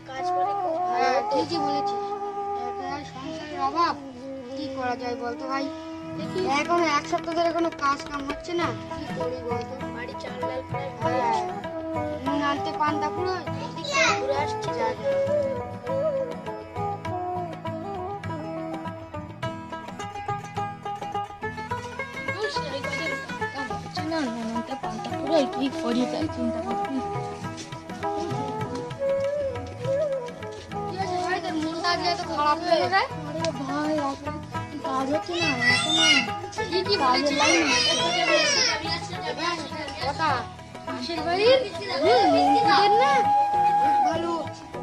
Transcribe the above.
কাজ করে খুব হ্যাঁ ঠিকই বলেছিস। একা সংসারের অভাব, কি করা যায় বলতো ভাই? এখন এক সপ্তাহ ধরে কোনো কাজ কাম হচ্ছে না, কি করি বলতো? বাড়ি চাল ডাল প্রায় হ্যাঁ, নুন আনতে পান্তা পুরো এদিক থেকে ঘুরে আসছি জায়গা। কি করি তাই চিন্তা করছি। মনটা আজকে এত খারাপ হয়ে যায়। ভাই কাজ হচ্ছে না এখনো কি বলেছিস? কথা পাশের বাড়ির না